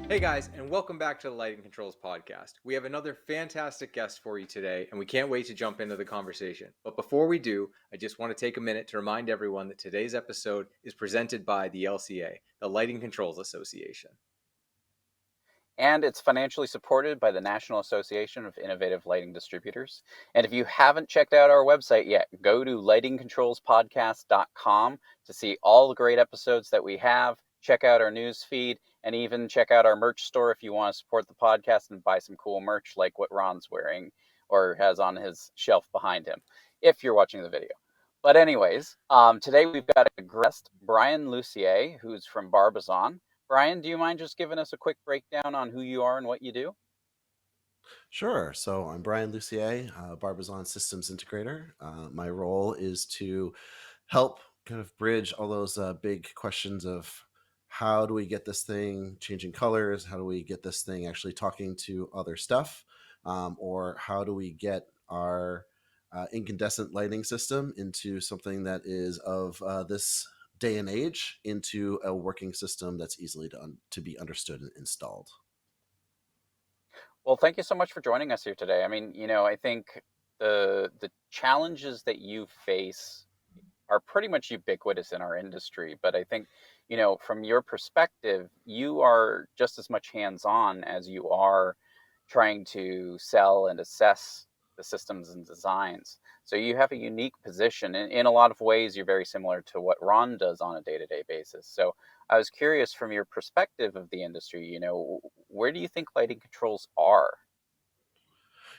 Hey guys, and welcome back to the Lighting Controls Podcast. We have another fantastic guest for you today, and we can't wait to jump into the conversation. But before we do, I just want to take a minute to remind everyone that today's episode is presented by the LCA, the Lighting Controls Association. And it's financially supported by the National Association of Innovative Lighting Distributors. And if you haven't checked out our website yet, go to lightingcontrolspodcast.com to see all the great episodes that we have. Check out our news feed and even check out our merch store if you want to support the podcast and buy some cool merch like what Ron's wearing or has on his shelf behind him, if you're watching the video. But anyways, today we've got a guest, Bryan Lussier, who's from Barbizon. Bryan, do you mind just giving us a quick breakdown on who you are and what you do? Sure. So I'm Bryan Lussier, Barbizon Systems Integrator. My role is to help kind of bridge all those big questions of how do we get this thing changing colors? How do we get this thing actually talking to other stuff? Or how do we get our incandescent lighting system into something that is of this day and age into a working system that's easily to be understood and installed? Well, thank you so much for joining us here today. I mean, I think the challenges that you face are pretty much ubiquitous in our industry, but I think, from your perspective, you are just as much hands-on as you are trying to sell and assess the systems and designs. So you have a unique position. In a lot of ways, you're very similar to what Ron does on a day-to-day basis. So I was curious from your perspective of the industry, where do you think lighting controls are?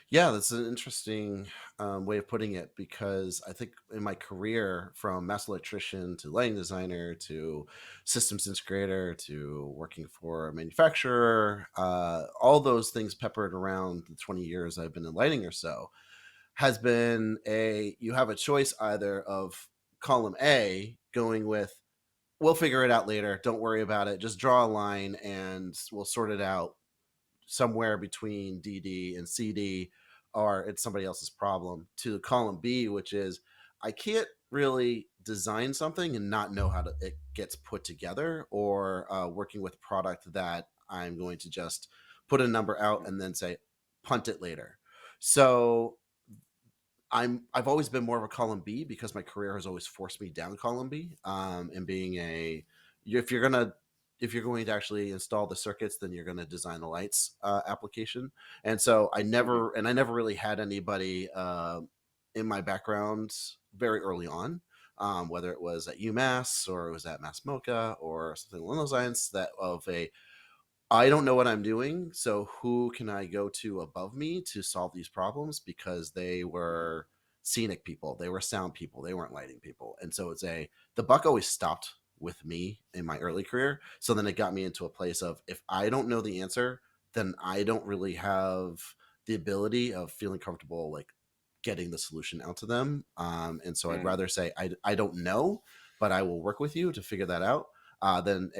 Yeah, that's an interesting way of putting it because I think in my career, from Master Electrician to lighting designer to systems integrator to working for a manufacturer, all those things peppered around the 20 years I've been in lighting or so, has been you have a choice either of column A going with, we'll figure it out later, don't worry about it, just draw a line and we'll sort it out somewhere between DD and CD, or it's somebody else's problem, to column B, which is I can't really design something and not know how it gets put together, or working with product that I'm going to just put a number out and then say punt it later. So I've always been more of a column B because my career has always forced me down column B. And being if you're going to actually install the circuits, then you're going to design the lights application. And so I Mhm. never really had anybody in my background very early on, whether it was at UMass or it was at Mass MoCA or something along those lines, that of a I don't know what I'm doing, so who can I go to above me to solve these problems? Because they were scenic people, they were sound people, they weren't lighting people. And so the buck always stopped with me in my early career. So then it got me into a place of, if I don't know the answer, then I don't really have the ability of feeling comfortable like getting the solution out to them. And so I'd Mm. rather say I don't know, but I will work with you to figure that out, than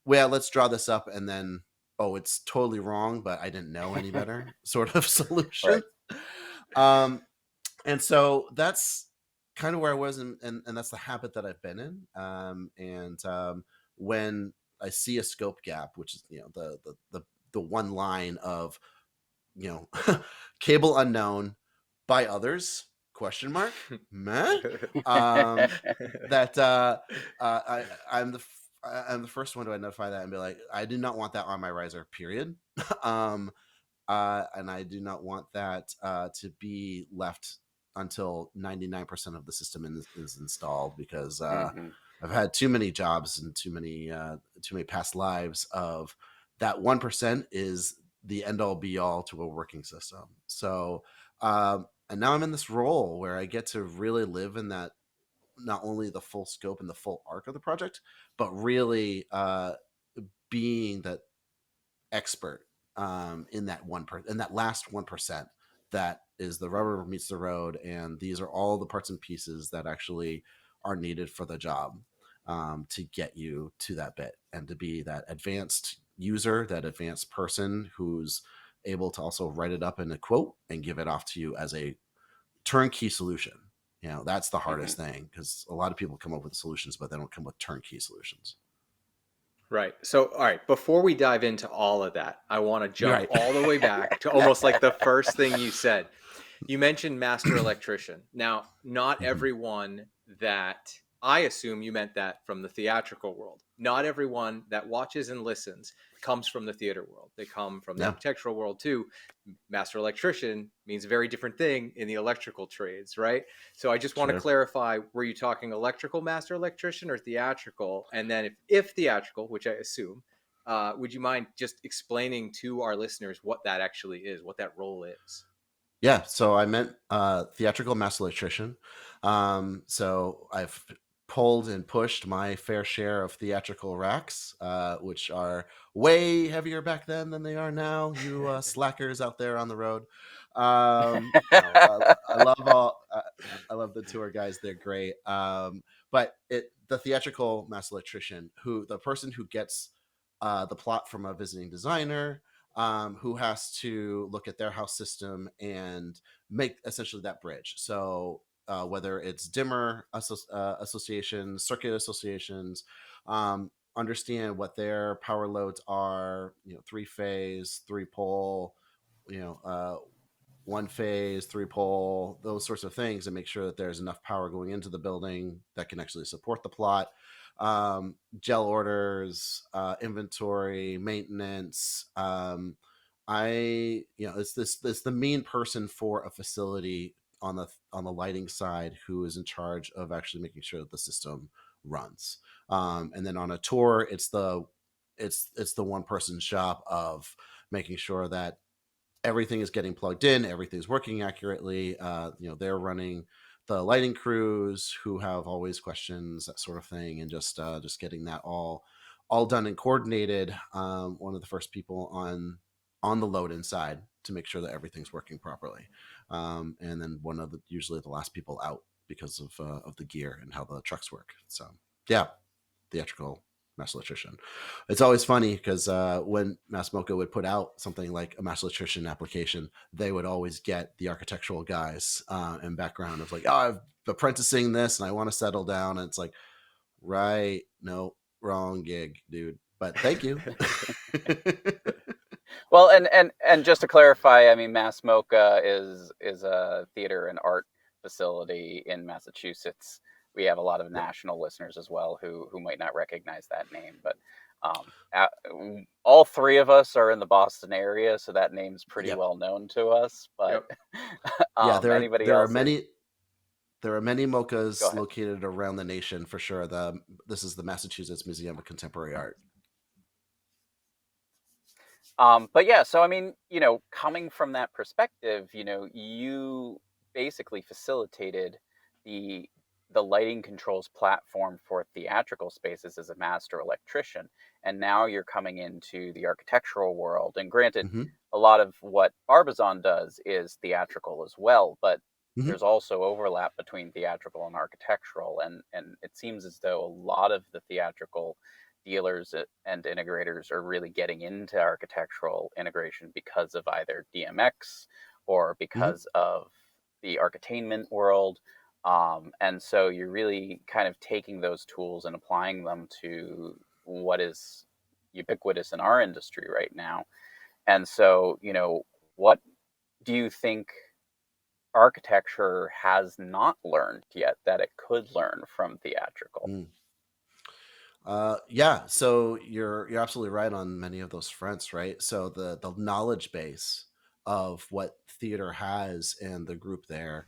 well, let's draw this up and then, oh, it's totally wrong, but I didn't know any better sort of solution. Right. Um, and so that's kind of where I was, and that's the habit that I've been in. When I see a scope gap, which is the one line of you know cable unknown by others question mark meh, um, that I'm the first one to identify that and be like, I do not want that on my riser, period. um, and I do not want that to be left until 99% of the system is installed, because Mhm. I've had too many jobs and too many past lives of that 1% is the end all be all to a working system. So, and now I'm in this role where I get to really live in that, not only the full scope and the full arc of the project, but really being that expert in in that last 1%, that is the rubber meets the road, and these are all the parts and pieces that actually are needed for the job, to get you to that bit and to be that advanced user, that advanced person who's able to also write it up in a quote and give it off to you as a turnkey solution. That's the Mhm. hardest thing, because a lot of people come up with solutions, but they don't come with turnkey solutions. Right. So, all right, before we dive into all of that, I want to jump Right. all the way back to almost like the first thing you said. You mentioned Master Electrician. Now, not Mhm. everyone that I assume you meant that from the theatrical world. Not everyone that watches and listens comes from the theater world. They come from the Yeah. architectural world too. Master Electrician means a very different thing in the electrical trades, right? So I just want to Sure. clarify, were you talking electrical Master Electrician or theatrical? And then if theatrical, which I assume, would you mind just explaining to our listeners what that actually is, what that role is? Yeah, so I meant theatrical master electrician. So I've pulled and pushed my fair share of theatrical racks, which are way heavier back then than they are now. You slackers out there on the road. I love I love the tour guys; they're great. But the theatrical master electrician, the person who gets the plot from a visiting designer, who has to look at their house system and make essentially that bridge. So whether it's dimmer associations, circuit associations, understand what their power loads are, 3-phase, 3-pole, you know, uh, 1-phase, 3-pole, those sorts of things, and make sure that there's enough power going into the building that can actually support the plot. Gel orders, inventory, maintenance. It's the main person for a facility on the lighting side who is in charge of actually making sure that the system runs. And then on a tour, it's the one person shop of making sure that everything is getting plugged in, everything's working accurately. They're running the lighting crews who have always questions, that sort of thing, and just getting that all done and coordinated. One of the first people on the load inside to make sure that everything's working properly, and then usually the last people out because of the gear and how the trucks work. So yeah, theatrical Master Electrician. It's always funny because when MassMocha would put out something like a Master Electrician application, they would always get the architectural guys in background of like, oh, I'm apprenticing this and I want to settle down. And it's like, right, no, wrong gig, dude. But thank you. Well, and just to clarify, I mean, MassMocha is a theater and art facility in Massachusetts. We have a lot of national listeners as well who might not recognize that name, but all three of us are in the Boston area, so that name's pretty Yep. well known to us. But Yeah, anybody there are else? many mochas Go ahead. located around the nation for sure. This is the Massachusetts Museum of Contemporary Art. But yeah, so I mean, coming from that perspective, you basically facilitated the lighting controls platform for theatrical spaces as a master electrician, and now you're coming into the architectural world. And granted, Mm-hmm. a lot of what Barbizon does is theatrical as well, but Mm-hmm. there's also overlap between theatrical and architectural, and it seems as though a lot of the theatrical dealers and integrators are really getting into architectural integration because of either DMX or because of the architainment world. And so you're really kind of taking those tools and applying them to what is ubiquitous in our industry right now. And so, what do you think architecture has not learned yet that it could learn from theatrical? Yeah, so you're absolutely right on many of those fronts, right? So the knowledge base of what theater has and the group there,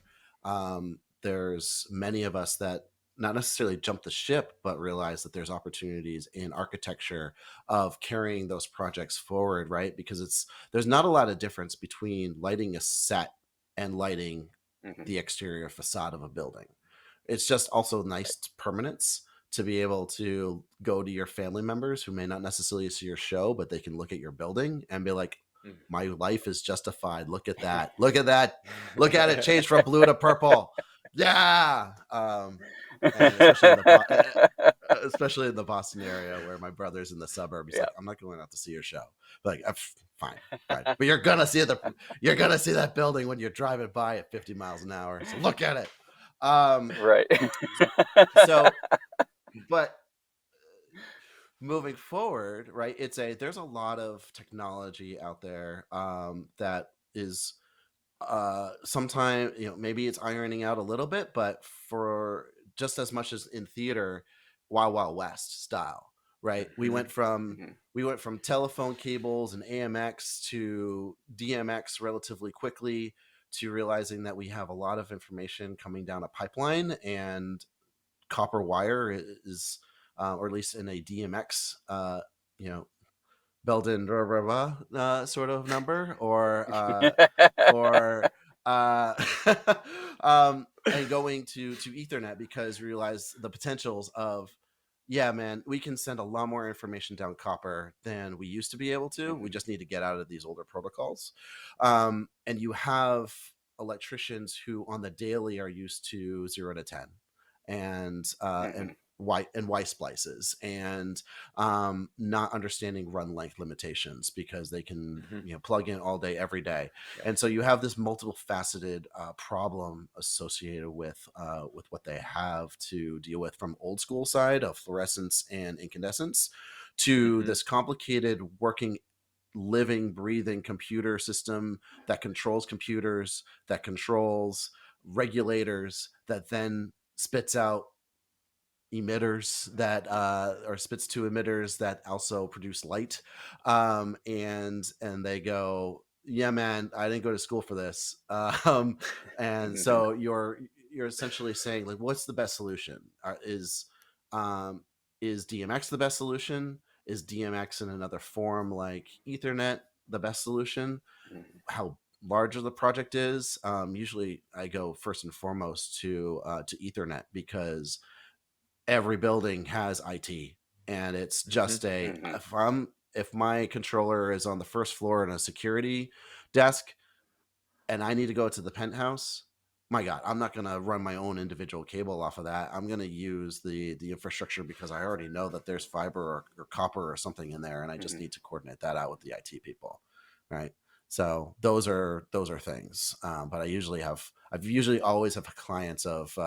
there's many of us that not necessarily jump the ship, but realize that there's opportunities in architecture of carrying those projects forward, right? Because there's not a lot of difference between lighting a set and lighting the exterior facade of a building. It's just also nice permanence to be able to go to your family members who may not necessarily see your show, but they can look at your building and be like, my life is justified. Look at that. Look at that. Look at it change from blue to purple. Yeah. And especially in the Boston area where my brother's in the suburbs. He's like, I'm not going out to see your show. But like, fine. But you're gonna see that building when you're driving by at 50 miles an hour. So look at it. Right. So, but moving forward, right? There's a lot of technology out there that is sometimes, maybe it's ironing out a little bit, but for just as much as in theater, Wild Wild West style, right? We Mhm. went from Mhm. telephone cables and AMX to DMX relatively quickly, to realizing that we have a lot of information coming down a pipeline, and copper wire is, or at least in a DMX, you know, Belden sort of number, or uh, and going to Ethernet, because we realize the potentials of, yeah, man, we can send a lot more information down copper than we used to be able to. We Mhm. just need to get out of these older protocols. And you have electricians who on the daily are used to 0 to 10, and Mhm. Y splices, and not understanding run length limitations, because they can Mhm. plug in all day every day. Yep. And so you have this multiple faceted problem associated with what they have to deal with, from old school side of fluorescence and incandescence, to Mhm. this complicated working, living, breathing computer system that controls computers, that controls regulators, that then spits out emitters that or spits to emitters that also produce light, and they go, yeah, man, I didn't go to school for this. And Mhm. so you're essentially saying, like, what's the best solution? Um is DMX the best solution? Is DMX in another form like Ethernet the best solution? Mhm. How large of the project is? Usually I go first and foremost to Ethernet, because every building has IT, and it's Mhm. just a, Mhm. if my controller is on the first floor in a security desk and I need to go to the penthouse, my God, I'm not going to run my own individual cable off of that. I'm going to use the infrastructure, because I already know that there's fiber or copper or something in there, and I just Mhm. need to coordinate that out with the IT people, right? So those are things. But I've usually always have clients of,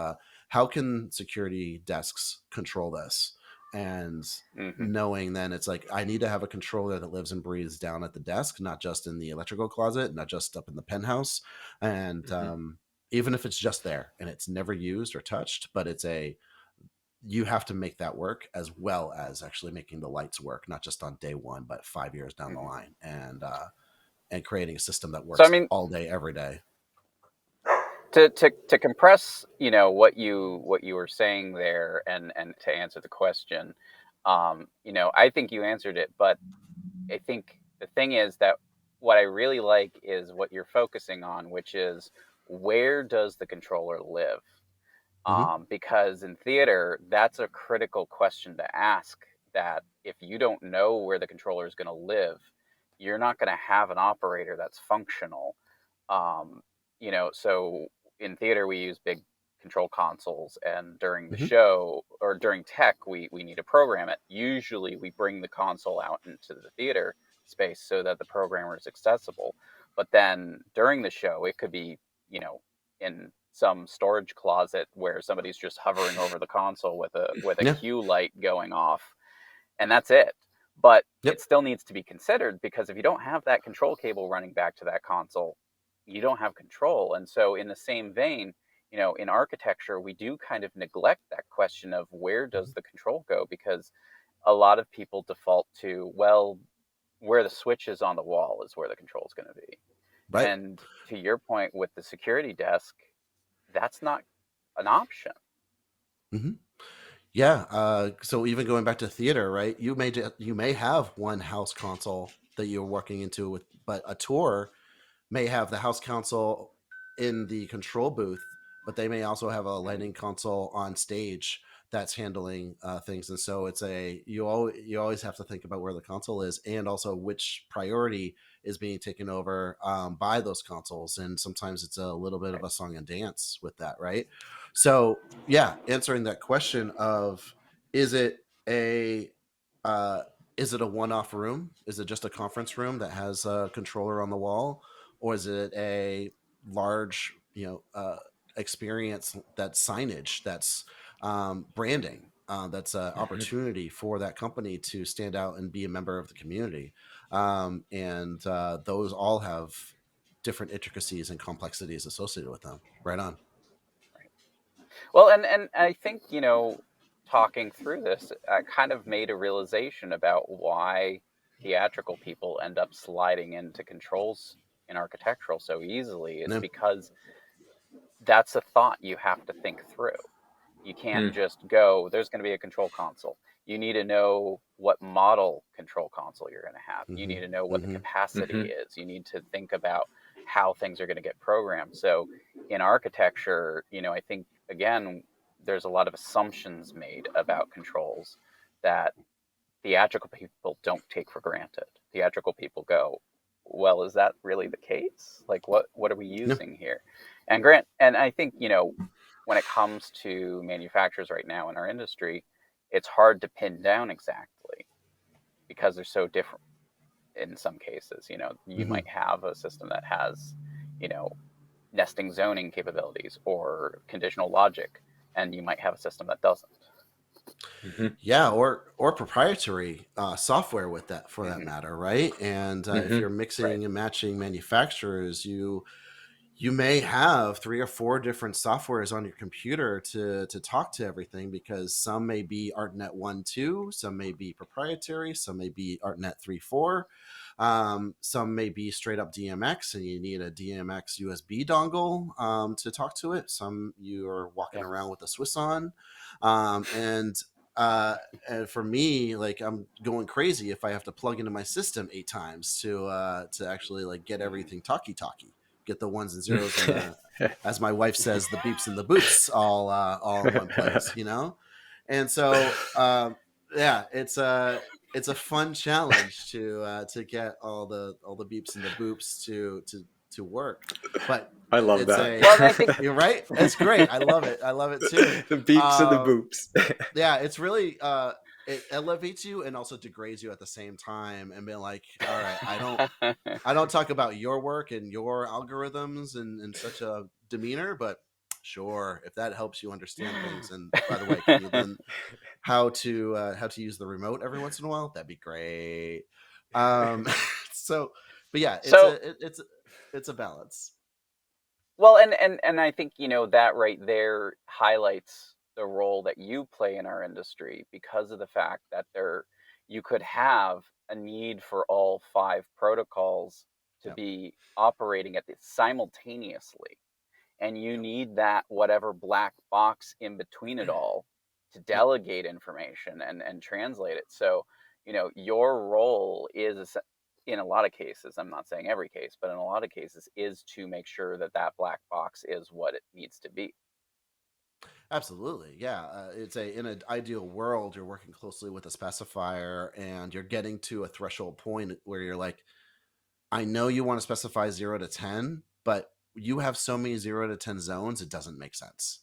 how can security desks control this, and Mhm. knowing then it's like, I need to have a controller that lives and breathes down at the desk, not just in the electrical closet, not just up in the penthouse. And Mhm. even if it's just there and it's never used or touched, but you have to make that work, as well as actually making the lights work, not just on day one, but 5 years down the Mhm. line, and creating a system that So I works mean, all day every day. to compress, what you were saying there, and to answer the question, I think you answered it, but I think the thing is that what I really like is what you're focusing on, which is, where does the controller live? Hmm. Because in theater, that's a critical question to ask. That if you don't know where the controller is going to live, you're not going to have an operator that's functional. Um, so in theater, we use big control consoles, and during the Hmm. show or during tech, we need to program it. Usually, we bring the console out into the theater space so that the programmer is accessible. But then during the show, it could be, in some storage closet where somebody's just hovering over the console with a Yeah. cue light going off, and that's it. But it Yep. still needs to be considered, because if you don't have that control cable running back to that console, you don't have control. And so, in the same vein, in architecture, we do kind of neglect that question of, where Mhm. does the control go? Because a lot of people default to, well, where the switch is on the wall is where the control is going to be. Right. And to your point with the security desk, that's not an option. Hmm. Yeah. So even going back to theater, right? You may have one house console that you're working into with, but a tour may have the house console in the control booth, but they may also have a Mhm. lighting console on stage that's handling things. And so you always have to think about where the console is, and also which priority is being taken over by those consoles. And sometimes it's a little bit of Right. a song and dance with that, right? So yeah, answering that question of, is it a uh, is it a one-off room? Is it just a conference room that has a controller on the wall, or is it a large, experience, that's signage, that's branding? That's an Mhm. opportunity for that company to stand out and be a member of the community. And those all have different intricacies and complexities associated with them. Right on. Well, and I think, talking through this, I kind of made a realization about why theatrical people end up sliding into controls in architectural so easily. It's Yeah. because that's a thought you have to think through. You can't Mm. just go, there's going to be a control console. You need to know what model control console you're going to have. You need to know what the capacity Mhm. is. You need to think about how things are going to get programmed. So in architecture, I think, again, there's a lot of assumptions made about controls that theatrical people don't take for granted. Theatrical people go, well, is that really the case? Like, what are we Yeah. using here? And I think, when it comes to manufacturers right now in our industry, it's hard to pin down exactly because they're so different in some cases. You Hmm. might have a system that has, you know, nesting zoning capabilities or conditional logic, and you might have a system that doesn't. Mhm. Yeah, or proprietary software with that, for that Hmm. matter, right? And if you're Mhm. Right. mixing and matching manufacturers, you may have 3 or 4 different softwares on your computer to talk to everything, because some may be ArtNet 1.2, some may be proprietary, some may be ArtNet 3.4, some may be straight up DMX and you need a DMX USB dongle to talk to it. Some you are walking around Yes. with a Swiss on, um, and uh, and for me, like, I'm going crazy if I have to plug into my system 8 times to actually like get Hmm. everything talkie, get the ones and zeros and the, as my wife says, the beeps and the boops all in one place, And so yeah, it's a fun challenge to get all the beeps and the boops to work, but I love it's that. a Well, and I think, you're right. It's great. I love it too. The beeps and the Um, boops. yeah, it's really it elevates you and also degrades you at the same time, and being like, all right, I don't talk about your work and your algorithms in such a demeanor, but sure, if that helps you understand things. And by the way, can you learn how to use the remote every once in a while? That'd be great. Um, so, but yeah, it's so it's a balance. well, and I think, that right there highlights the role that you play in our industry because of the fact that you could have a need for all 5 protocols to Yep. be operating at this simultaneously, and you Yep. need that whatever black box in between it all to Yep. delegate information and translate it. So, your role is, in a lot of cases, I'm not saying every case, but in a lot of cases, is to make sure that that black box is what it needs to be. Absolutely, yeah. It's in an ideal world, you're working closely with a specifier, and you're getting to a threshold point where you're like, I know you want to specify 0 to 10, but you have so many 0 to 10 zones, it doesn't make sense.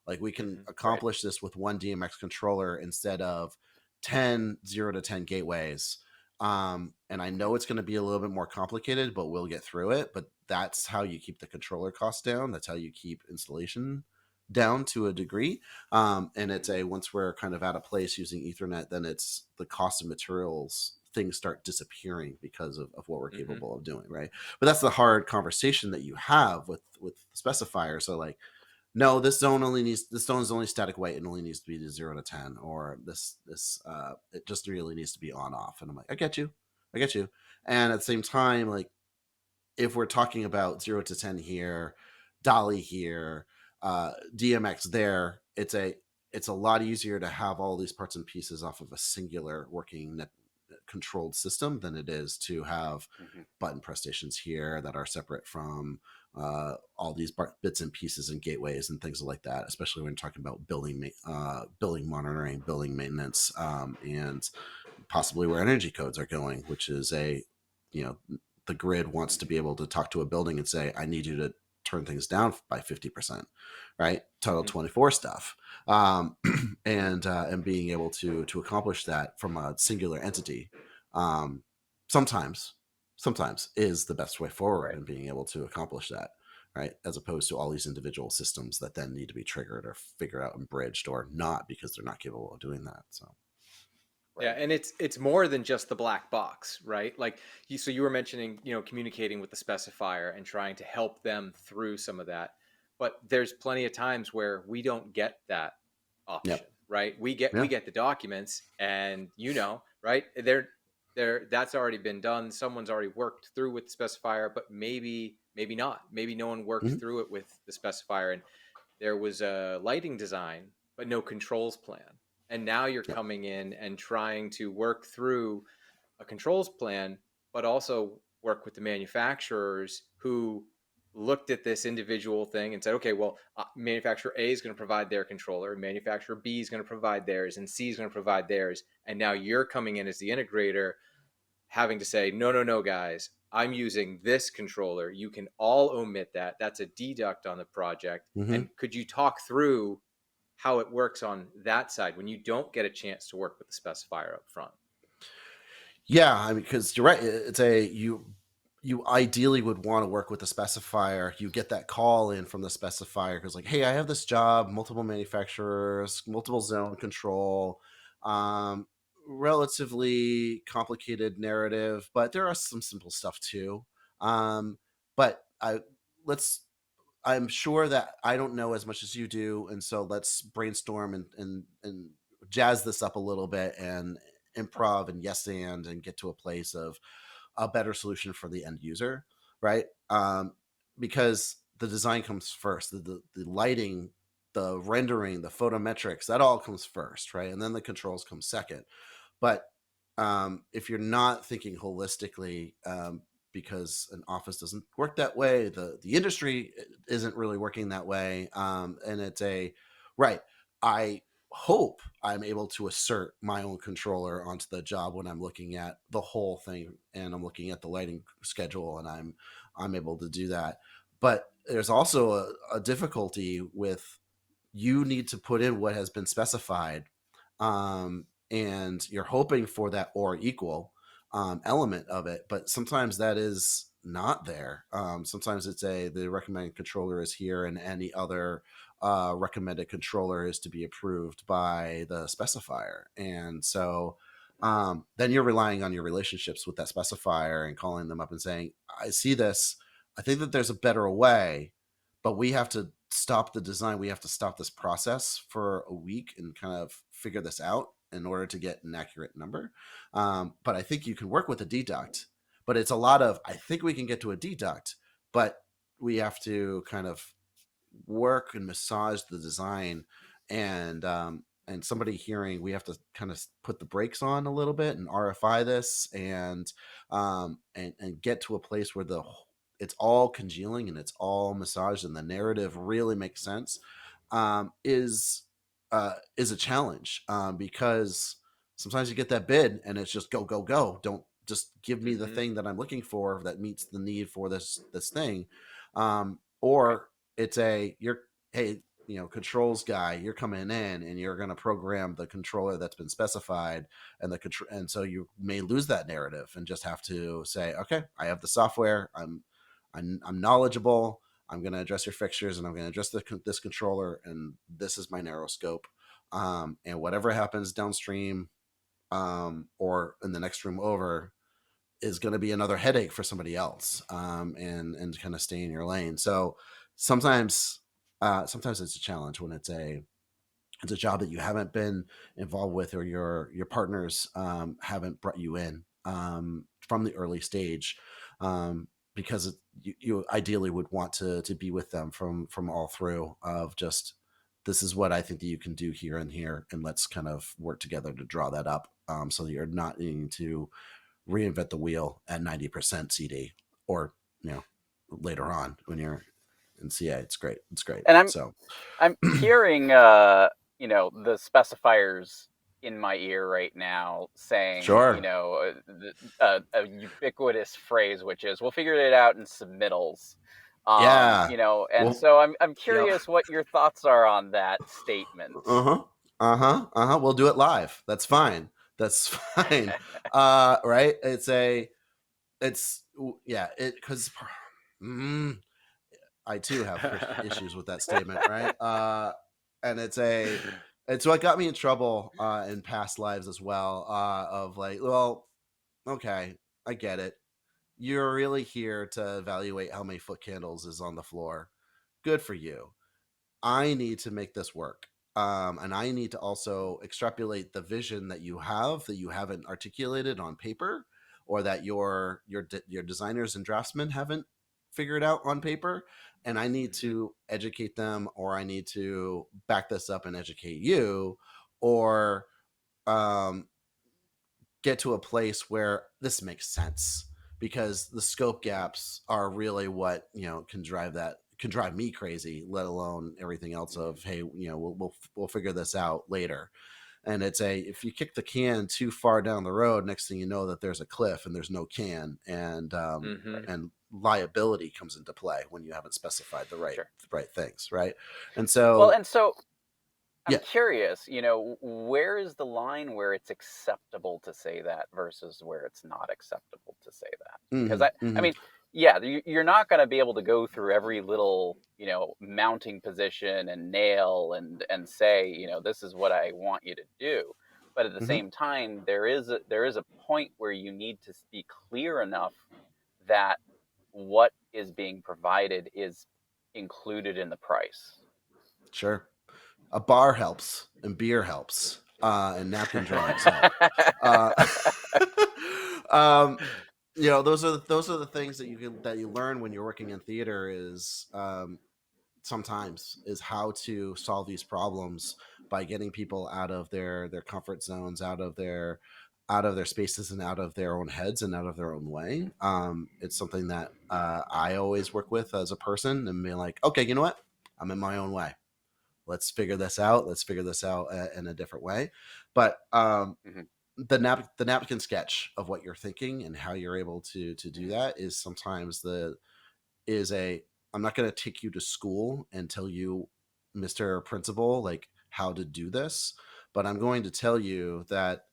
Like, we can Mhm. Right. accomplish this with one DMX controller instead of 10 0 to 10 gateways. And I know it's going to be a little bit more complicated, but we'll get through it. But that's how you keep the controller costs down. That's how you keep installation down to a degree. And it's Mhm. once we're kind of at a place using Ethernet, then it's the cost of materials, things start disappearing because of what we're Mhm. capable of doing, right? But that's the hard conversation that you have with specifiers. So, like, no, this zone is only static weight and only needs to be to 0 to 10, or this it just really needs to be on off. And I'm like, I get you. And at the same time, like, if we're talking about 0 to 10 here, Dolly here, DMX there, it's a lot easier to have all these parts and pieces off of a singular working net controlled system than it is to have Mhm. button press stations here that are separate from all these bits and pieces and gateways and things like that. Especially when you're talking about building monitoring, building maintenance, and possibly where energy codes are going, which is you know the grid wants to Mhm. be able to talk to a building and say, I need you to turn things down by 50%, right? Title Mhm. 24 stuff. And being able to accomplish that from a singular entity, um, sometimes sometimes is the best way forward Right. in being able to accomplish that, right? As opposed to all these individual systems that then need to be triggered or figured out and bridged, or not, because they're not capable of doing that. So yeah, and it's more than just the black box, right? Like so you were mentioning, communicating with the specifier and trying to help them through some of that. But there's plenty of times where we don't get that option, yep. right? We get the documents, and right? They're that's already been done. Someone's already worked through with the specifier, but maybe not. Maybe no one worked through it with the specifier, and there was a lighting design but no controls plan. And now you're coming in and trying to work through a controls plan, but also work with the manufacturers who looked at this individual thing and said, okay, well, manufacturer A is going to provide their controller, manufacturer B is going to provide theirs, and C is going to provide theirs. And now you're coming in as the integrator, having to say, no, guys, I'm using this controller. You can all omit that. That's a deduct on the project. And could you talk through how it works on that side when you don't get a chance to work with the specifier up front? Yeah, I mean, because you're right. It's you ideally would want to work with the specifier. You get that call in from the specifier because, like, hey, I have this job, multiple manufacturers, multiple zone control, relatively complicated narrative, but there are some simple stuff too. But I'm sure that I don't know as much as you do, and so let's brainstorm and jazz this up a little bit and improv and yes and get to a place of a better solution for the end user, right? Because the design comes first, the lighting, the rendering, the photometrics, that all comes first, right? And then the controls come second. But if you're not thinking holistically, because an office doesn't work that way, the industry isn't really working that way, and it's right. I hope I'm able to assert my own controller onto the job when I'm looking at the whole thing and I'm looking at the lighting schedule, and I'm able to do that. But there's also a difficulty with, you need to put in what has been specified, and you're hoping for that or equal element of it, but sometimes that is not there. Sometimes it's the recommended controller is here, and any other recommended controller is to be approved by the specifier. And so then you're relying on your relationships with that specifier and calling them up and saying, I see this, I think that there's a better way, but we have to stop the design. We have to stop this process for a week and kind of figure this out in order to get an accurate number. But I think you can work with a deduct, but it's a lot of, I think we can get to a deduct, but we have to kind of work and massage the design, and somebody hearing, we have to kind of put the brakes on a little bit and RFI this, and get to a place where it's all congealing and it's all massaged and the narrative really makes sense, is a challenge, because sometimes you get that bid and it's just go, go, go. Don't just give me the thing that I'm looking for that meets the need for this thing. Or it's hey, controls guy, you're coming in and you're going to program the controller that's been specified, and and so you may lose that narrative and just have to say, okay, I have the software, I'm knowledgeable, I'm going to address your fixtures, and I'm going to address this controller, and this is my narrow scope. And whatever happens downstream, or in the next room over, is going to be another headache for somebody else, and kind of stay in your lane. So sometimes it's a challenge when it's a job that you haven't been involved with, or your partners haven't brought you in from the early stage, because you ideally would want to be with them from all through, of just, this is what I think that you can do here and here, and let's kind of work together to draw that up, so that you're not needing to reinvent the wheel at 90% CD, or later on when you're in CA. It's great. And I'm so hearing the specifiers in my ear right now saying, sure, a ubiquitous phrase, which is, we'll figure it out in submittals. yeah, And well, so I'm curious yep. what your thoughts are on that statement. We'll do it live. That's fine. Right. Because I too have issues with that statement, right? And it's what got me in trouble in past lives as well. Of like, well, okay, I get it. You're really here to evaluate how many foot candles is on the floor. Good for you. I need to make this work. And I need to also extrapolate the vision that you haven't articulated on paper, or that your designers and draftsmen haven't figured out on paper. And I need to educate them, or I need to back this up and educate you, or um, get to a place where this makes sense, because the scope gaps are really what can drive me crazy, let alone everything else of, hey, we'll figure this out later. And if you kick the can too far down the road, next thing you know that there's a cliff and there's no can, and liability comes into play when you haven't specified the right things, right? And so Well, and so I'm yeah. curious, where is the line where it's acceptable to say that versus where it's not acceptable to say that? Because I mean, yeah, you're not going to be able to go through every little, mounting position and nail and say, this is what I want you to do. But at the same time, there is a point where you need to be clear enough that what is being provided is included in the price. Sure. A bar helps, and beer helps, and napkin drawings help. Those are the things that you learn when you're working in theater, is sometimes is how to solve these problems by getting people out of their comfort zones, out of their spaces, and out of their own heads, and out of their own way. It's something that I always work with as a person, and be like, okay, you know what? I'm in my own way. Let's figure this out. In a different way. But the napkin sketch of what you're thinking and how you're able to do that is sometimes I'm not going to take you to school and tell you, Mr. Principal, like how to do this, but I'm going to tell you that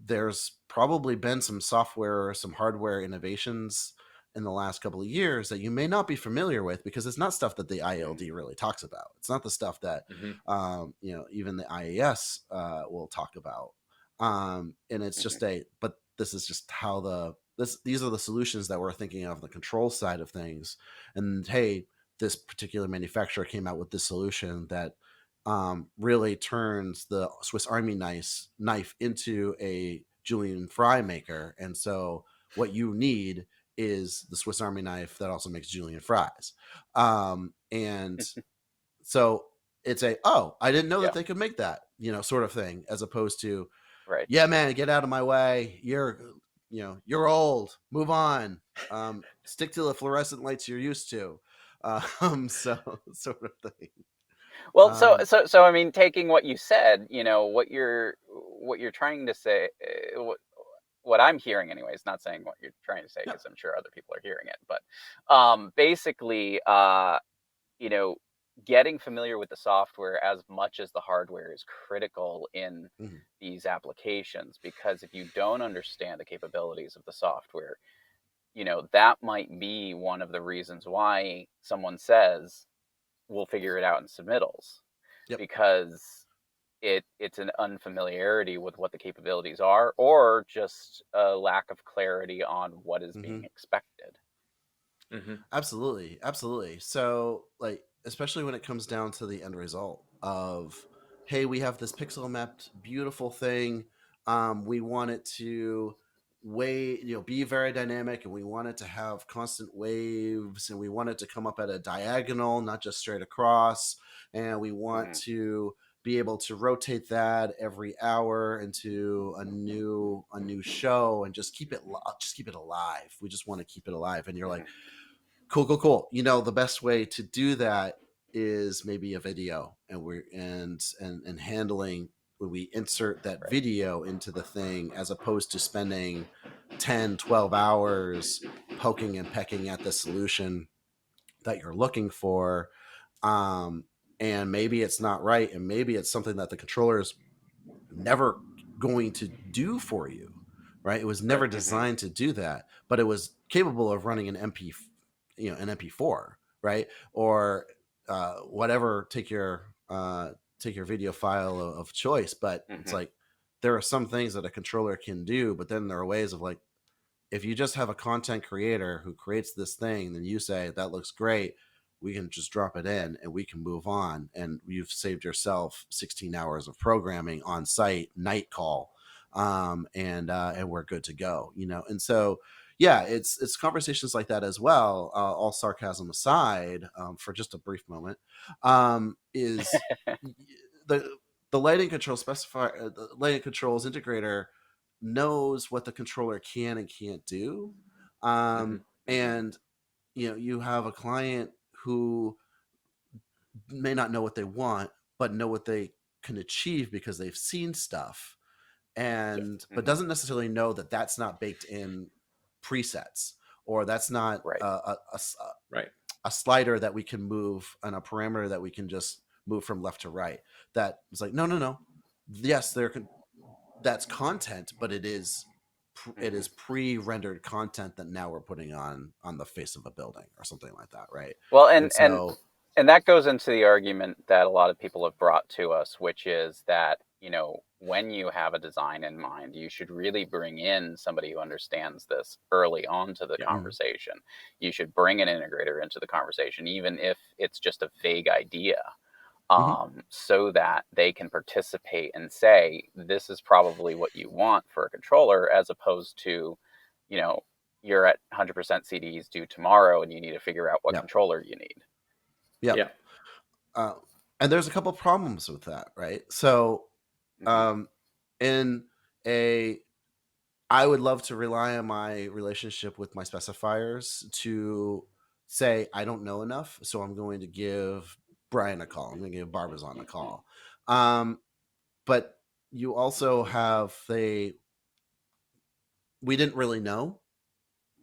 there's probably been some software or some hardware innovations in the last couple of years that you may not be familiar with, because it's not stuff that the IALD really talks about. It's not the stuff that even the IAS will talk about. And it's just but this is just how these are the solutions that we're thinking of, the control side of things. And hey, this particular manufacturer came out with this solution that really turns the Swiss Army knife into a julienne fry maker. And so what you need is the Swiss Army knife that also makes julienne fries. And so it's I didn't know that they could make that, sort of thing, as opposed to, right. Yeah, man, get out of my way. You're old. Move on. Stick to the fluorescent lights you're used to. So sort of thing. Well, so I mean, taking what you said, what you're trying to say, what I'm hearing anyways, not saying what you're trying to say, because I'm sure other people are hearing it, but basically, getting familiar with the software as much as the hardware is critical in these applications, because if you don't understand the capabilities of the software, that might be one of the reasons why someone says, we'll figure it out in submittals, because it's an unfamiliarity with what the capabilities are, or just a lack of clarity on what is being expected. Absolutely. So, like, especially when it comes down to the end result of, hey, we have this pixel mapped beautiful thing. We want it to be very dynamic, and we want it to have constant waves, and we want it to come up at a diagonal, not just straight across. And we want to be able to rotate that every hour into a new show, and just keep it alive. We just want to keep it alive. And you're like, cool. The best way to do that is maybe a video, and handling when we insert that video into the thing, as opposed to spending 10-12 hours poking and pecking at the solution that you're looking for. And maybe it's not right, and maybe it's something that the controller is never going to do for you, right? It was never designed to do that, but it was capable of running an MP4, right? Or whatever, take your video file of choice. But it's Hmm. like there are some things that a controller can do, but then there are ways of like, if you just have a content creator who creates this thing, then you say that looks great, we can just drop it in and we can move on, and you've saved yourself 16 hours of programming on site, night call, and we're good to go, you know. And so yeah, it's conversations like that as well, all sarcasm aside, for just a brief moment, is the lighting control specifier, the lighting controls integrator knows what the controller can and can't do. Hmm. And you know, you have a client who may not know what they want, but know what they can achieve because they've seen stuff, and but Hmm. doesn't necessarily know that that's not baked in presets, or that's not Right. Right. a slider that we can move, and a parameter that we can just move from left to right. That is like, no, no, no. Yes, that's content, but it Hmm. is pre-rendered content that now we're putting on the face of a building or something like that, right? Well, And so and that goes into the argument that a lot of people have brought to us, which is that, you know, when you have a design in mind, you should really bring in somebody who understands this early on to the Yeah. conversation. You should bring an integrator into the conversation, even if it's just a vague idea, mhm, so that they can participate and say, this is probably what you want for a controller, as opposed to, you know, you're at 100% CDs due tomorrow and you need to figure out what yeah, controller you need. yeah. Yeah. uh, and there's a couple problems with that, right? So Hmm. um in a I would love to rely on my relationship with my specifiers to say I don't know enough, so I'm going to give Brian a call. I'm going to give Barbizon a call. Um, but you also have we didn't really know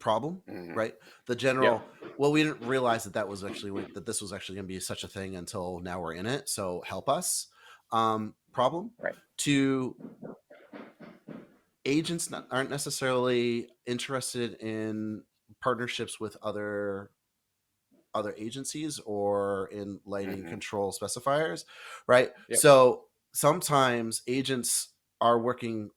problem, Hmm. right? The Yeah. general, well, we didn't realize that that this was actually going to be such a thing until now we're in it. So help us. Problem Right. to agents aren't necessarily interested in partnerships with other agencies or in lighting Hmm. control specifiers, right? Yep. So sometimes agents are working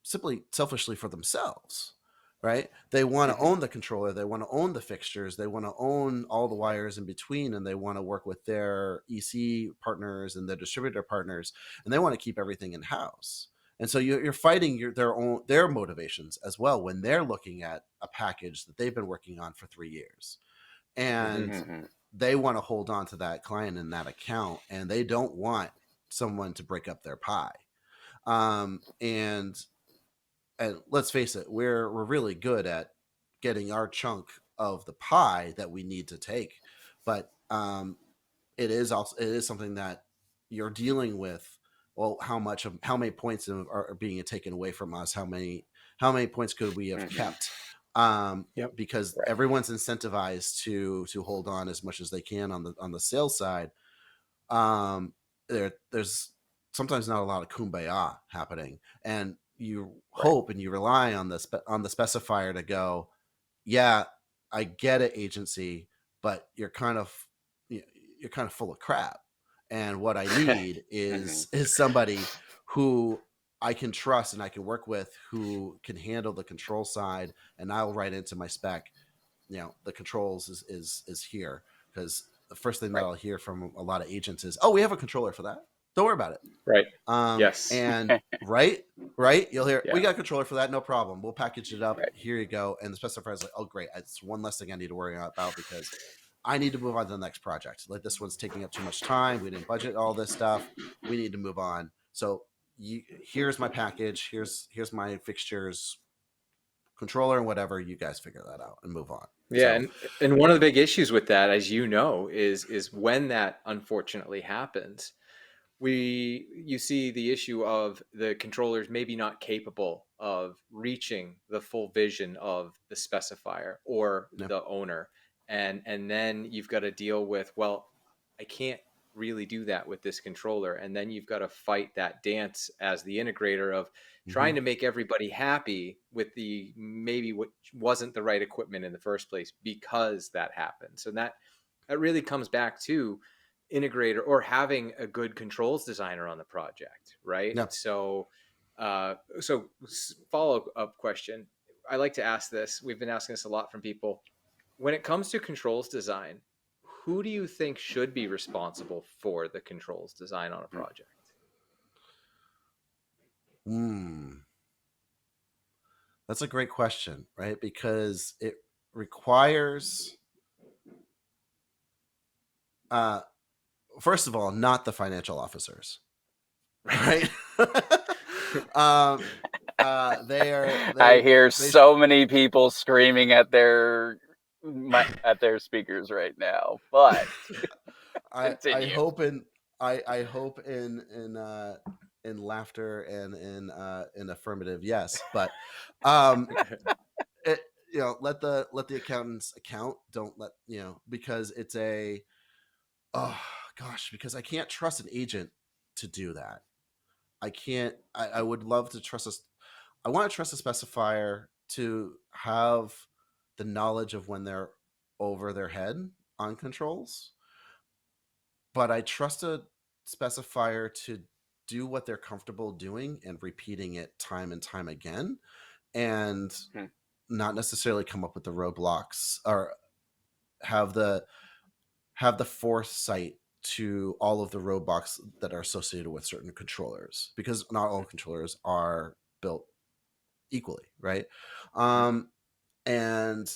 simply selfishly for themselves, right? They want to Hmm. own the controller, they want to own the fixtures, they want to own all the wires in between, and they want to work with their EC partners and their distributor partners, and they want to keep everything in house. And so you're fighting their motivations as well when they're looking at a package that they've been working on for 3 years, Hmm. and Hmm. they want to hold on to that client and that account, and they don't want someone to break up their pie. And let's face it, we're really good at getting our chunk of the pie that we need to take, but it is something that you're dealing with. Well, how many points are being taken away from us? How many points could we have Hmm. kept? Yep. Because Right. everyone's incentivized to hold on as much as they can on the sales side. um, there's sometimes not a lot of kumbaya happening, and you Right. hope and you rely on the specifier to go, yeah, I get it, agency, but you're kind of full of crap, and what I need Hmm. is somebody who I can trust and I can work with, who can handle the control side, and I'll write into my spec, you know, the controls is here, because the first thing that Right. I'll hear from a lot of agents is, "Oh, we have a controller for that. Don't worry about it." Right. Yes. And right, you'll hear, "We Yeah. got a controller for that, no problem. We'll package it up. Right. Here you go." And the specifier is like, "Oh, great. It's one less thing I need to worry about because I need to move on to the next project. Like, this one's taking up too much time. We didn't budget all this stuff. We need to move on. So here's my package. Here's my fixtures, controller, and whatever. You guys figure that out and move on." Yeah, So and one of the big issues with that, as you know, is when that unfortunately happens, you see the issue of the controllers maybe not capable of reaching the full vision of the specifier or yeah. the owner, and then you've got to deal with, well, I can't really do that with this controller, and then you've got to fight that dance as the integrator of Mm-hmm. trying to make everybody happy with the maybe what wasn't the right equipment in the first place because that happened. So It really comes back to integrator or having a good controls designer on the project, right? Yeah. So, follow up question. I like to ask this. We've been asking this a lot from people. When it comes to controls design, who do you think should be responsible for the controls design on a project? That's a great question, right? Because it requires, first of all, not the financial officers, right? They are. I hear so many people screaming at their speakers right now, but I hope in laughter and in affirmative, yes, but it, let the accountants account. Don't let because it's a because I can't trust an agent to do that. I can't. I would love to trust us. I want to trust a specifier to have the knowledge of when they're over their head on controls, but I trust a specifier to do what they're comfortable doing and repeating it time and time again, and not necessarily come up with the roadblocks or have the foresight to all of the roadblocks that are associated with certain controllers, because not all controllers are built equally, right? And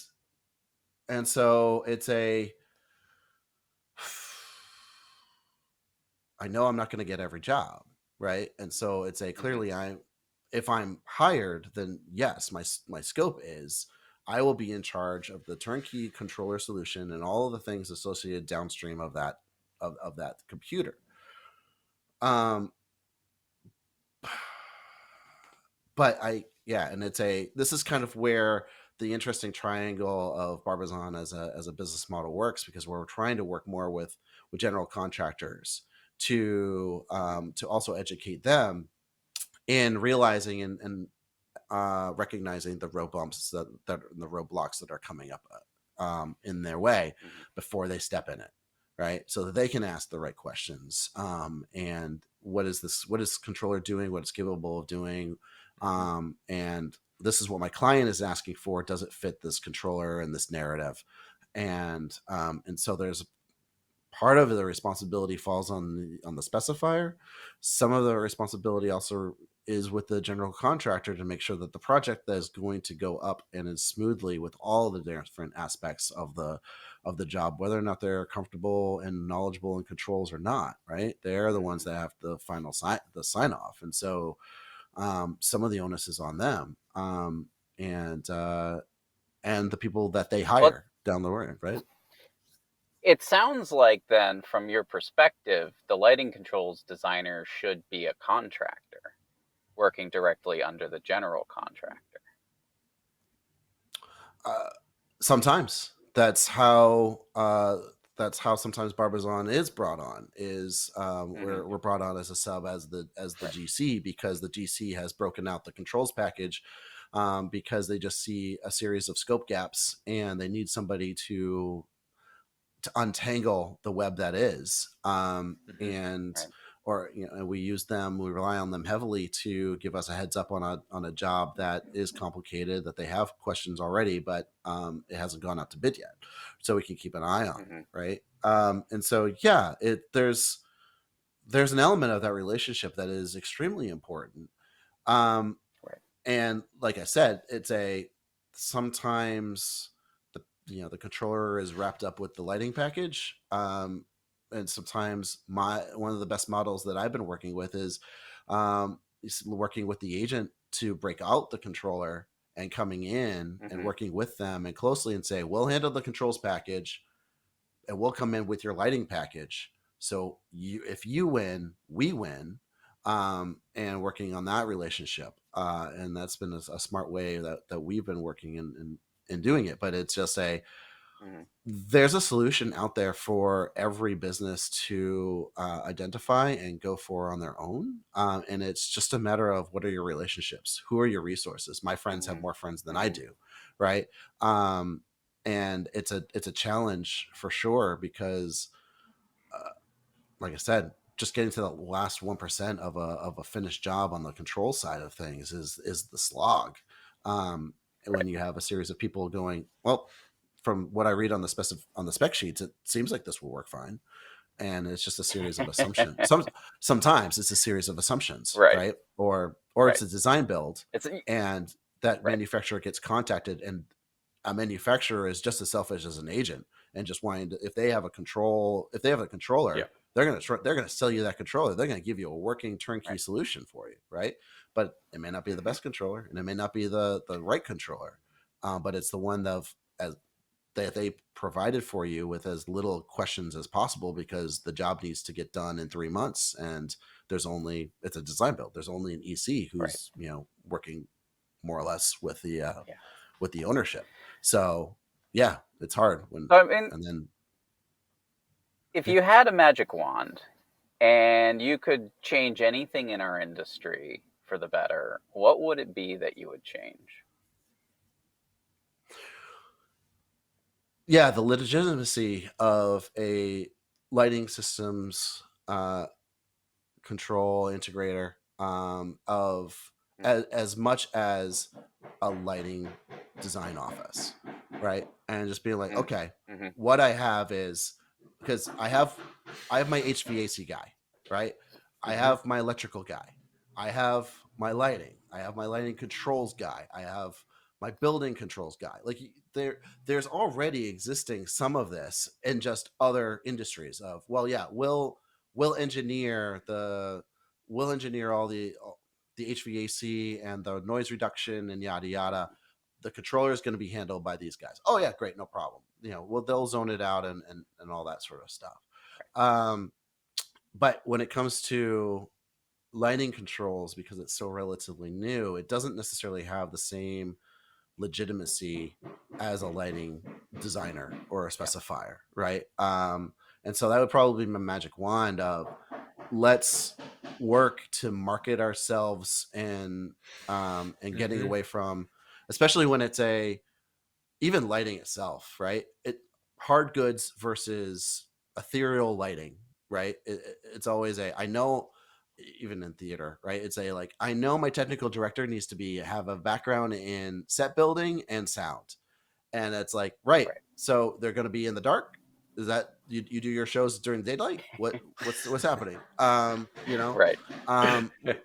so it's I know I'm not going to get every job, right? And so it's clearly if I'm hired, then yes, my scope is I will be in charge of the turnkey controller solution and all of the things associated downstream of that of that computer. But and this is kind of where the interesting triangle of Barbizon as a business model works, because we're trying to work more with general contractors to also educate them in realizing and recognizing the road bumps that the roadblocks that are coming up in their way before they step in it, right? So that they can ask the right questions. And what is controller doing? What it's capable of doing? And this is what my client is asking for. Does it fit this controller and this narrative? And so there's part of the responsibility falls on the specifier. Some of the responsibility also is with the general contractor to make sure that the project that is going to go up and is smoothly with all the different aspects of the job, whether or not they're comfortable and knowledgeable in controls or not, right? They're the ones that have the final sign off. And so some of the onus is on them, and the people that they hire down the road, right? It sounds like then, from your perspective, the lighting controls designer should be a contractor working directly under the general contractor. Sometimes that's how sometimes Barbizon is brought on. We're brought on as a sub as the GC, because the GC has broken out the controls package, because they just see a series of scope gaps and they need somebody to untangle the web that is, and or we rely on them heavily to give us a heads up on a job that is complicated, that they have questions already, but it hasn't gone out to bid yet, so we can keep an eye on, right? And so there's an element of that relationship that is extremely important. And like I said, it's sometimes the controller is wrapped up with the lighting package, and sometimes one of the best models that I've been working with is working with the agent to break out the controller and coming in and working with them and closely and say, we'll handle the controls package and we'll come in with your lighting package, so if you win, we win. And working on that relationship, and that's been a smart way that we've been working in doing it. But it's just there's a solution out there for every business to identify and go for on their own, and it's just a matter of what are your relationships, who are your resources. My friends have more friends than I do, right? and it's a challenge for sure because, like I said, just getting to the last 1% of a finished job on the control side of things is the slog. When you have a series of people going, well, from what I read on the spec sheets, it seems like this will work fine, and it's just a series of assumptions. Sometimes it's a series of assumptions, Right. right? Or Right. it's a design build, It's and that right. manufacturer gets contacted, and a manufacturer is just as selfish as an agent, and just wanting to, if they have a controller, Yeah. they're gonna sell you that controller. They're gonna give you a working turnkey Right. solution for you, right? But it may not be the best controller, and it may not be the right controller, but it's the one that they provided for you with as little questions as possible, because the job needs to get done in 3 months, and it's a design build. There's only an EC Right. who's working more or less with the Yeah. with the ownership. So yeah, it's hard when So, I mean, and then if you had a magic wand and you could change anything in our industry for the better, what would it be that you would change? yeah, the legitimacy of a lighting systems control integrator, of as much as a lighting design office, right? And just being like, okay, Mm-hmm. what I have is, because I have my HVAC guy, right? I have my electrical guy, I have my lighting, I have my lighting controls guy, I have my building controls guy. Like there's already existing some of this in just other industries of, well, yeah, we'll engineer all the HVAC and the noise reduction and yada yada. The controller is going to be handled by these guys. Oh yeah, great, no problem. Well, they'll zone it out and all that sort of stuff. But when it comes to lighting controls, because it's so relatively new, it doesn't necessarily have the same legitimacy as a lighting designer or a specifier, right? And so that would probably be my magic wand of, let's work to market ourselves and getting away from, especially when it's even lighting itself, right? Hard goods versus ethereal lighting, right? It's always I know, even in theater, right? It's like, I know my technical director needs to have a background in set building and sound, and it's like, right. So they're going to be in the dark. Is that you do your shows during daylight? What's happening? Right.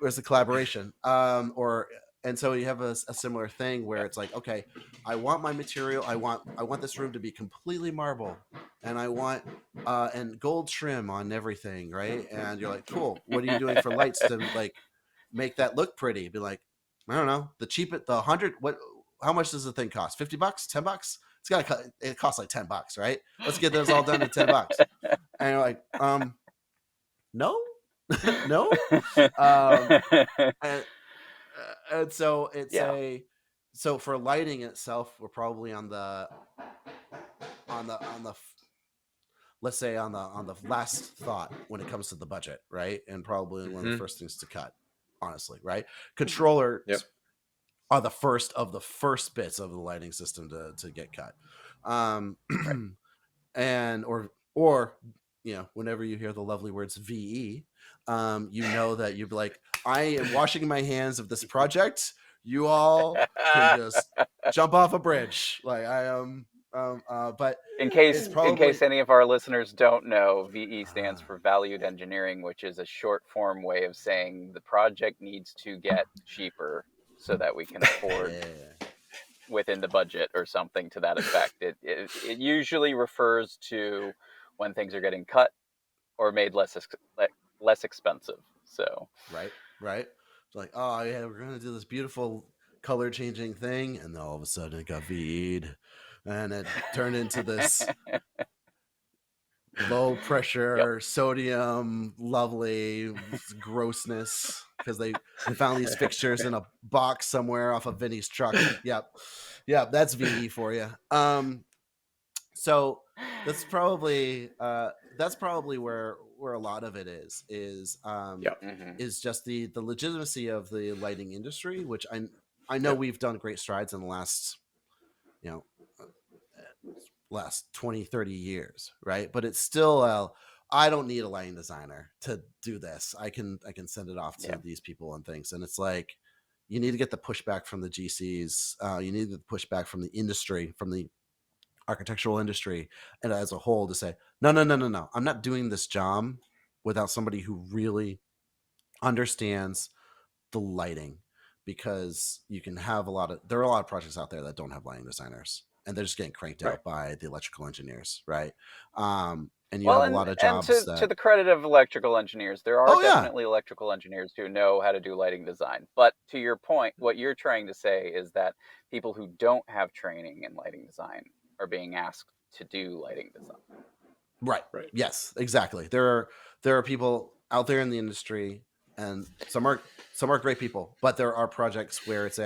Where's the collaboration? And so you have a similar thing where it's like, okay, I want my material. I want this room to be completely marble, and I want and gold trim on everything, right? And you're like, cool. What are you doing for lights to like make that look pretty? Be like, I don't know. The 100. How much does the thing cost? $50? $10? It costs like $10, right? Let's get this all done in $10. And you're like, no, no. And so it's so for lighting itself, we're probably on the let's say on the last thought when it comes to the budget, right? And probably one of the first things to cut, honestly, right? Controllers are the first bits of the lighting system to get cut. And or whenever you hear the lovely words VE, that you'd be like, I am washing my hands of this project. You all can just jump off a bridge. Like I am. But in case any of our listeners don't know, VE stands for Valued Engineering, which is a short form way of saying the project needs to get cheaper so that we can afford within the budget or something to that effect. It usually refers to when things are getting cut or made less expensive. So right. It's like, oh yeah, we're gonna do this beautiful color changing thing, and then all of a sudden it got VE'd, and it turned into this low pressure sodium lovely grossness, because they found these fixtures in a box somewhere off of Vinny's truck. Yep, that's VE for you. So that's probably where a lot of it is just the legitimacy of the lighting industry, which I know we've done great strides in the last last 20, 30 years, right? But it's still I don't need a lighting designer to do this. I can send it off to these people and things. And it's like, you need to get the pushback from the GCs. You need the pushback from the industry, from the architectural industry, and as a whole, to say, no. I'm not doing this job without somebody who really understands the lighting, because you can have there are a lot of projects out there that don't have lighting designers, and they're just getting cranked Right. out by the electrical engineers, right? And you Well, have a lot of and jobs to that, the credit of electrical engineers, there are oh yeah, definitely electrical engineers who know how to do lighting design. But to your point, what you're trying to say is that people who don't have training in lighting design are being asked to do lighting design. right, Right. yes, exactly. There are people out there in the industry, and some are great people, but there are projects where it's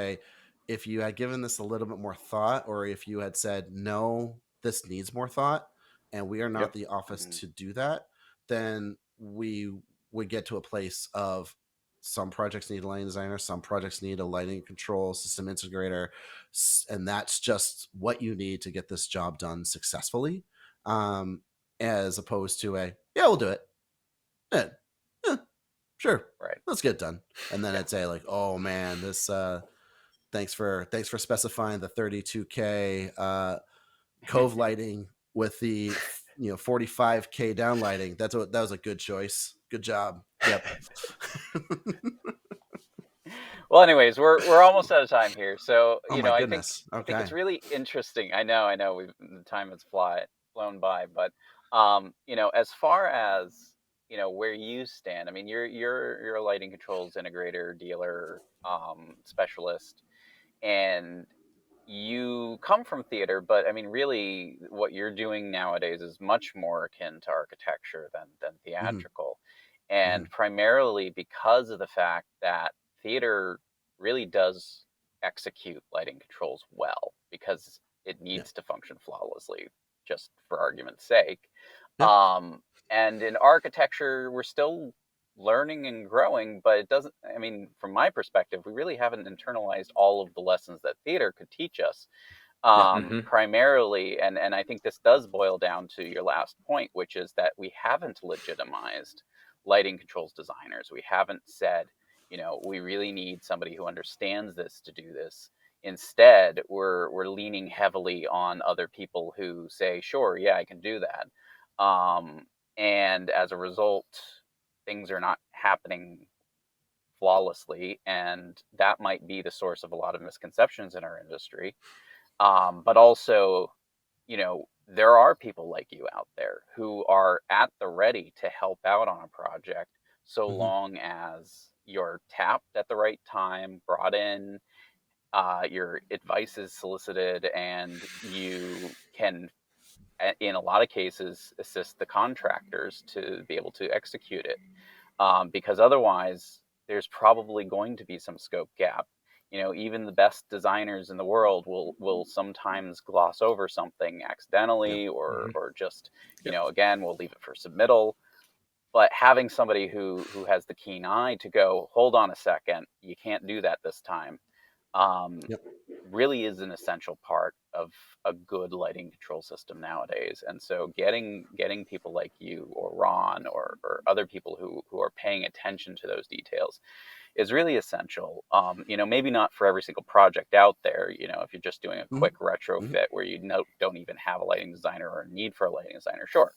if you had given this a little bit more thought, or if you had said, no, this needs more thought, and we are not Yep. the office Mhm. to do that, then we would get to a place of, some projects need a lighting designer, some projects need a lighting control system integrator, and that's just what you need to get this job done successfully, as opposed to yeah, we'll do it. Yeah, sure, Right. let's get it done. And then Yeah. I'd say, like, oh man, this thanks for specifying the 32K cove lighting with the 45K down lighting. That was a good choice. Good job. Yep. Well, anyways, we're almost out of time here. So, Oh my I think goodness. it's Okay. really interesting. I know, the time has flown by, but as far as where you stand, I mean, you're a lighting controls integrator, dealer, specialist, and you come from theater, but I mean, really, what you're doing nowadays is much more akin to architecture than hmm theatrical, hmm and primarily because of the fact that theater really does execute lighting controls well, because it Yeah. needs to function flawlessly, just for argument's sake. Yep. And in architecture, we're still learning and growing, but it doesn't, I mean, from my perspective, we really haven't internalized all of the lessons that theater could teach us. Yeah. Mm-hmm. Primarily, and I think this does boil down to your last point, which is that we haven't legitimized lighting controls designers. We haven't said, we really need somebody who understands this to do this. Instead, we're leaning heavily on other people who say, sure, yeah, I can do that. And as a result, things are not happening flawlessly, and that might be the source of a lot of misconceptions in our industry. But also, there are people like you out there who are at the ready to help out on a project, so hmm long as you're tapped at the right time, brought in, your advice is solicited, and you can, in a lot of cases, assist the contractors to be able to execute it. Because otherwise, there's probably going to be some scope gap. Even the best designers in the world will sometimes gloss over something Yep. accidentally, Mm-hmm. or just, Yep. again, we'll leave it for submittal. But having somebody who has the keen eye to go, hold on a second, you can't do that this time, um, Yep. really is an essential part of a good lighting control system nowadays. And so getting people like you or Ron, or other people who are paying attention to those details is really essential. Maybe not for every single project out there. If you're just doing a hmm quick hmm retrofit where you don't even have a lighting designer or a need for a lighting designer, sure.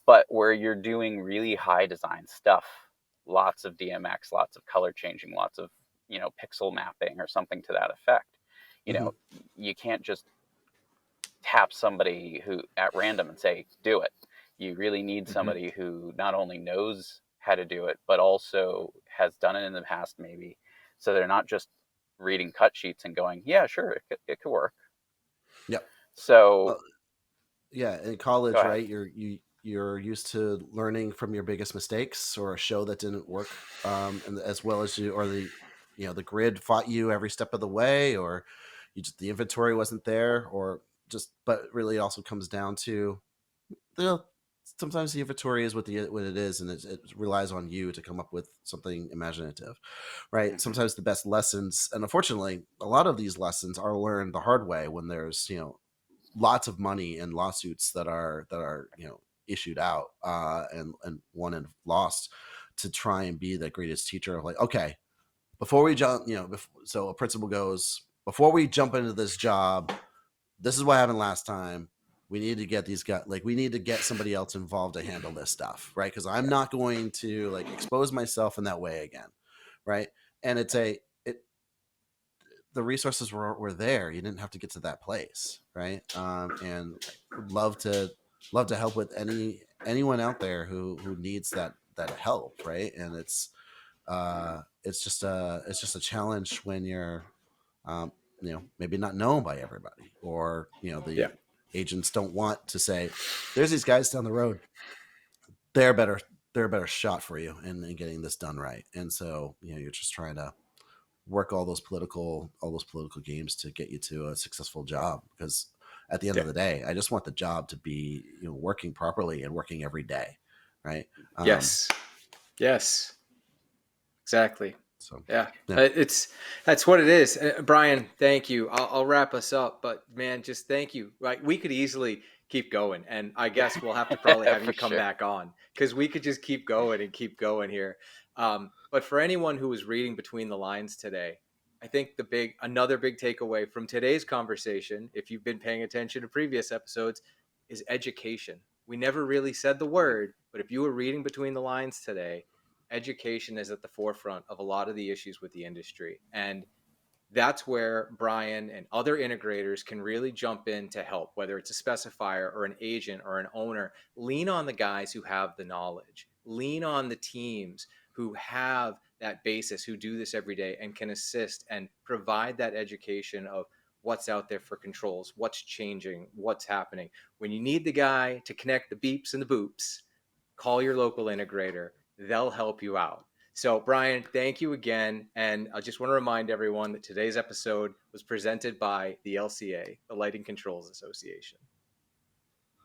But where you're doing really high design stuff, lots of DMX, lots of color changing, lots of pixel mapping or something to that effect, you hmm know, you can't just tap somebody who at random and say, do it. You really need Mm-hmm. somebody who not only knows how to do it, but also has done it in the past, maybe. So they're not just reading cut sheets and going, yeah, sure, it could work. Yep. So Well, yeah, in go college, ahead. right? You're used to learning from your biggest mistakes, or a show that didn't work, and as well as or the grid fought you every step of the way, or the inventory wasn't there, or just. But really, it also comes down to, the sometimes the inventory is what it is, and it relies on you to come up with something imaginative, right? Mm-hmm. Sometimes the best lessons, and unfortunately, a lot of these lessons are learned the hard way, when there's lots of money in lawsuits that are issued out and won and lost to try and be the greatest teacher of like, okay, before we jump, so a principal goes, before we jump into this job, this is what happened last time. We need to get these guys, like, we need to get somebody else involved to handle this stuff, right? Because I'm not going to like expose myself in that way again, right? And the resources were there. You didn't have to get to that place, right? And love to help with anyone out there who needs that help, right? And it's just a challenge when you're maybe not known by everybody, or the agents don't want to say, there's these guys down the road, they're a better shot for you in getting this done right. And so you're just trying to work all those political games to get you to a successful job, because at the end of the day, I just want the job to be working properly and working every day, right? Yes exactly. So that's what it is. Bryan, thank you. I'll wrap us up, but man, just thank you. Like, we could easily keep going, and I guess we'll have to probably have you come back on, because we could just keep going here. But for anyone who was reading between the lines today, I think another big takeaway from today's conversation, if you've been paying attention to previous episodes, is education. We never really said the word, but if you were reading between the lines today, education is at the forefront of a lot of the issues with the industry. And that's where Bryan and other integrators can really jump in to help, whether it's a specifier or an agent or an owner. Lean on the guys who have the knowledge. Lean on the teams who have that basis, who do this every day and can assist and provide that education of what's out there for controls, what's changing, what's happening. When you need the guy to connect the beeps and the boops, call your local integrator. They'll help you out. So, Bryan, thank you again. And I just want to remind everyone that today's episode was presented by the LCA, the Lighting Controls Association.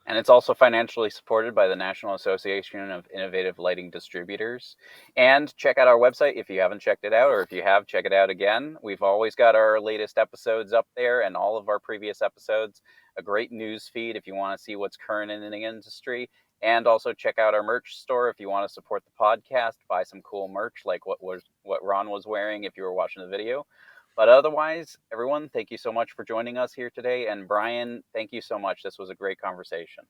And it's also financially supported by the National Association of Innovative Lighting Distributors. And check out our website if you haven't checked it out, or if you have, check it out again. We've always got our latest episodes up there and all of our previous episodes. A great news feed if you want to see what's current in the industry. And also check out our merch store if you want to support the podcast, buy some cool merch like what Ron was wearing if you were watching the video. But otherwise, everyone, thank you so much for joining us here today. And Bryan, thank you so much. This was a great conversation.